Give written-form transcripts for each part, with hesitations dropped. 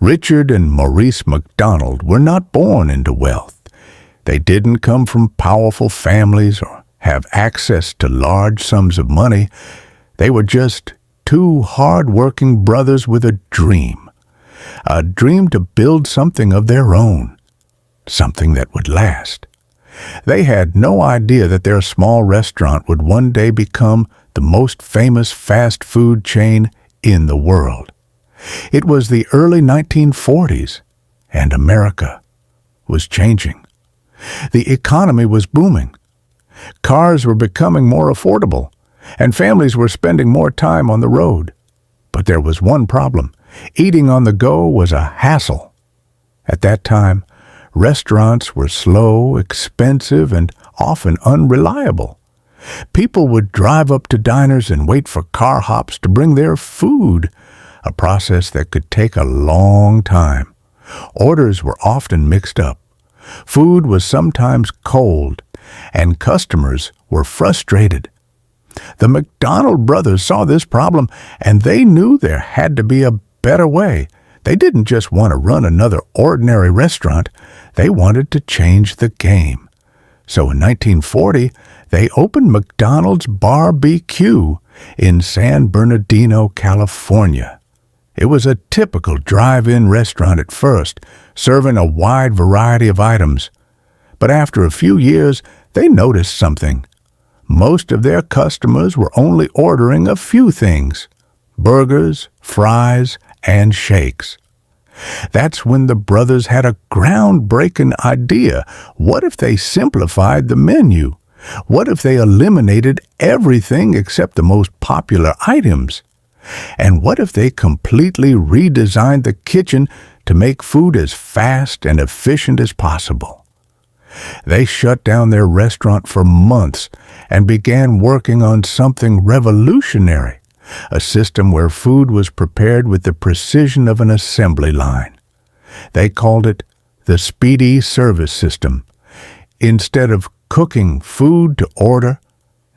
Richard and Maurice McDonald were not born into wealth. They didn't come from powerful families or have access to large sums of money. They were just two hard-working brothers with a dream to build something of their own, something that would last. They had no idea that their small restaurant would one day become the most famous fast food chain in the world. It was the early 1940s, and America was changing. The economy was booming. Cars were becoming more affordable, and families were spending more time on the road. But there was one problem. Eating on the go was a hassle. At that time, restaurants were slow, expensive, and often unreliable. People would drive up to diners and wait for car hops to bring their food, a process that could take a long time. Orders were often mixed up. Food was sometimes cold, and customers were frustrated. The McDonald brothers saw this problem, and they knew there had to be a better way. They didn't just want to run another ordinary restaurant. They wanted to change the game. So in 1940, they opened McDonald's Barbecue in San Bernardino, California. It was a typical drive-in restaurant at first, serving a wide variety of items. But after a few years, they noticed something. Most of their customers were only ordering a few things: burgers, fries, and shakes. That's when the brothers had a groundbreaking idea. What if they simplified the menu? What if they eliminated everything except the most popular items? And what if they completely redesigned the kitchen to make food as fast and efficient as possible? They shut down their restaurant for months and began working on something revolutionary, a system where food was prepared with the precision of an assembly line. They called it the Speedy Service System. Instead of cooking food to order,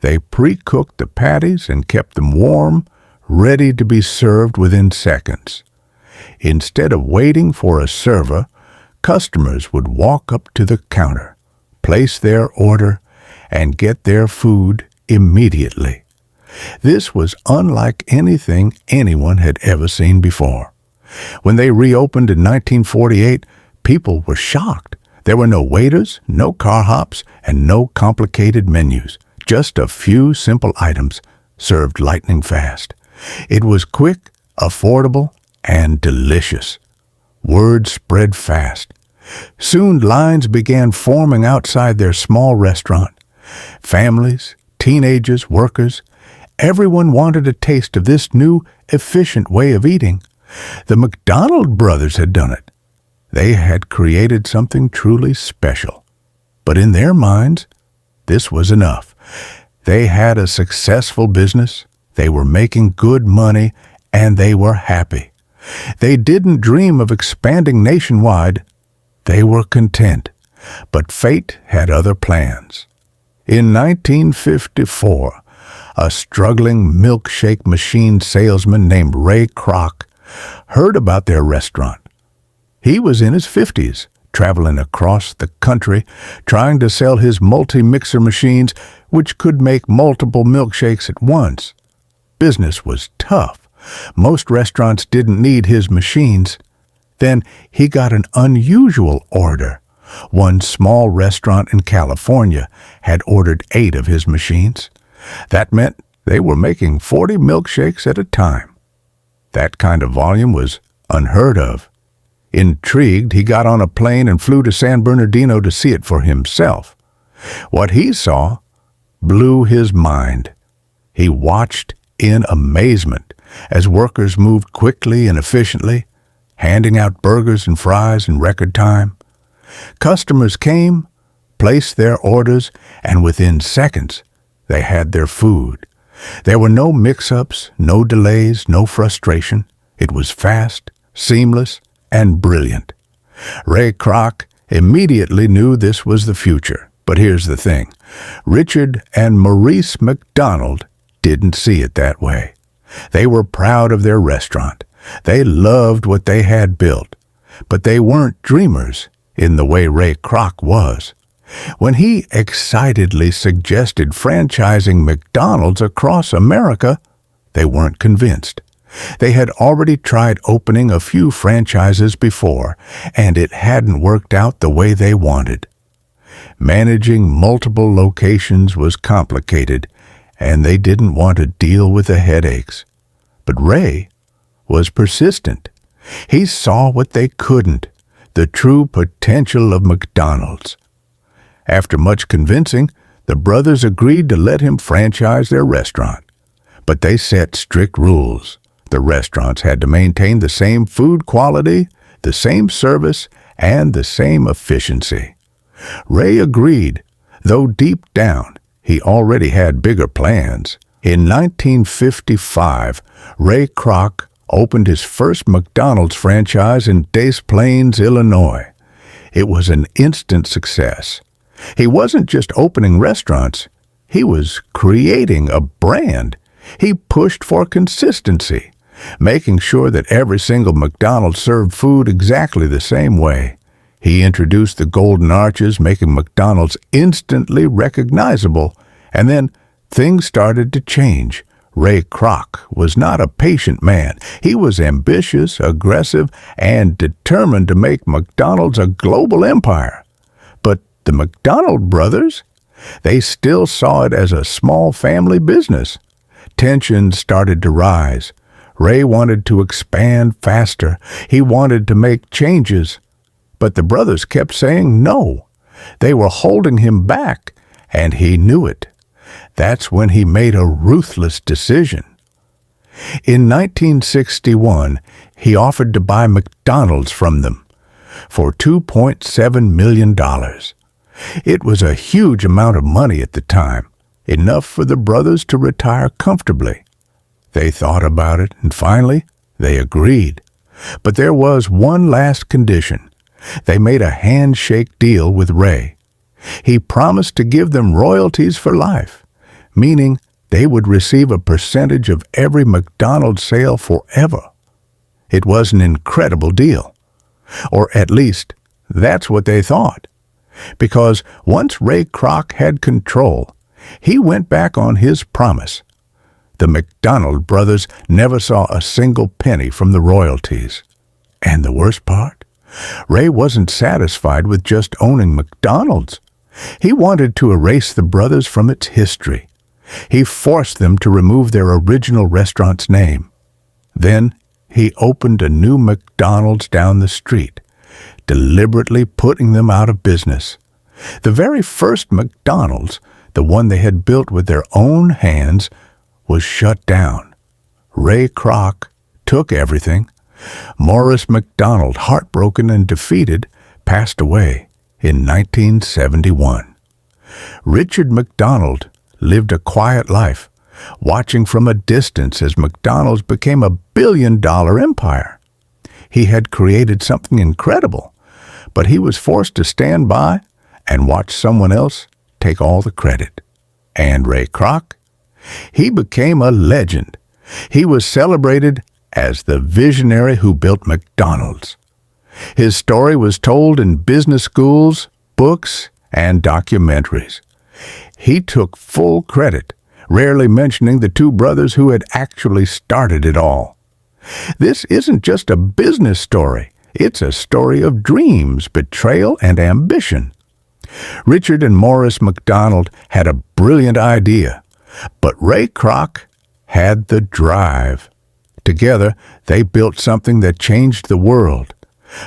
they pre-cooked the patties and kept them warm, ready to be served within seconds. Instead of waiting for a server, customers would walk up to the counter, place their order, and get their food immediately. This was unlike anything anyone had ever seen before. When they reopened in 1948, people were shocked. There were no waiters, no car hops, and no complicated menus. Just a few simple items served lightning fast. It was quick, affordable, and delicious. Word spread fast. Soon lines began forming outside their small restaurant. Families, teenagers, workers, everyone wanted a taste of this new, efficient way of eating. The McDonald brothers had done it. They had created something truly special. But in their minds, this was enough. They had a successful business, they were making good money, and they were happy. They didn't dream of expanding nationwide. They were content. But fate had other plans. In 1954, a struggling milkshake machine salesman named Ray Kroc heard about their restaurant. He was in his 50s, traveling across the country, trying to sell his multi-mixer machines, which could make multiple milkshakes at once. Business was tough. Most restaurants didn't need his machines. Then he got an unusual order. One small restaurant in California had ordered 8 of his machines. That meant they were making 40 milkshakes at a time. That kind of volume was unheard of. Intrigued, he got on a plane and flew to San Bernardino to see it for himself. What he saw blew his mind. He watched in amazement as workers moved quickly and efficiently, handing out burgers and fries in record time. Customers came, placed their orders, and within seconds, they had their food. There were no mix-ups, no delays, no frustration. It was fast, seamless, and brilliant. Ray Kroc immediately knew this was the future. But here's the thing. Richard and Maurice McDonald didn't see it that way. They were proud of their restaurant. They loved what they had built. But they weren't dreamers in the way Ray Kroc was. When he excitedly suggested franchising McDonald's across America, they weren't convinced. They had already tried opening a few franchises before, and it hadn't worked out the way they wanted. Managing multiple locations was complicated, and they didn't want to deal with the headaches. But Ray was persistent. He saw what they couldn't, the true potential of McDonald's. After much convincing, the brothers agreed to let him franchise their restaurant. But they set strict rules. The restaurants had to maintain the same food quality, the same service, and the same efficiency. Ray agreed, though deep down he already had bigger plans. In 1955, Ray Kroc opened his first McDonald's franchise in Des Plaines, Illinois. It was an instant success. He wasn't just opening restaurants, he was creating a brand. He pushed for consistency, making sure that every single McDonald's served food exactly the same way. He introduced the golden arches, making McDonald's instantly recognizable, and then things started to change. Ray Kroc was not a patient man. He was ambitious, aggressive, and determined to make McDonald's a global empire. But the McDonald brothers, they still saw it as a small family business. Tensions started to rise. Ray wanted to expand faster. He wanted to make changes. But the brothers kept saying no. They were holding him back, and he knew it. That's when he made a ruthless decision. In 1961, he offered to buy McDonald's from them for $2.7 million. It was a huge amount of money at the time, enough for the brothers to retire comfortably. They thought about it, and finally, they agreed. But there was one last condition. They made a handshake deal with Ray. He promised to give them royalties for life, meaning they would receive a percentage of every McDonald's sale forever. It was an incredible deal. Or at least, that's what they thought. Because once Ray Kroc had control, he went back on his promise. The McDonald brothers never saw a single penny from the royalties. And the worst part? Ray wasn't satisfied with just owning McDonald's. He wanted to erase the brothers from its history. He forced them to remove their original restaurant's name. Then he opened a new McDonald's down the street, deliberately putting them out of business. The very first McDonald's, the one they had built with their own hands, was shut down. Ray Kroc took everything. Maurice McDonald, heartbroken and defeated, passed away in 1971. Richard McDonald lived a quiet life, watching from a distance as McDonald's became a billion-dollar empire. He had created something incredible, but he was forced to stand by and watch someone else take all the credit. And Ray Kroc? He became a legend. He was celebrated as the visionary who built McDonald's. His story was told in business schools, books, and documentaries. He took full credit, rarely mentioning the two brothers who had actually started it all. This isn't just a business story. It's a story of dreams, betrayal, and ambition. Richard and Maurice McDonald had a brilliant idea, but Ray Kroc had the drive. Together, they built something that changed the world.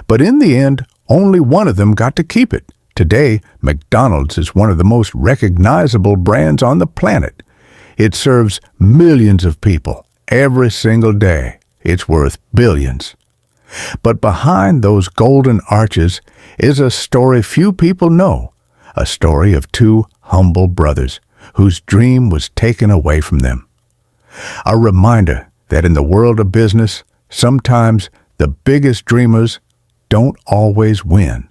But in the end, only one of them got to keep it. Today, McDonald's is one of the most recognizable brands on the planet. It serves millions of people every single day. It's worth billions. But behind those golden arches is a story few people know, a story of two humble brothers whose dream was taken away from them. A reminder that in the world of business, sometimes the biggest dreamers don't always win.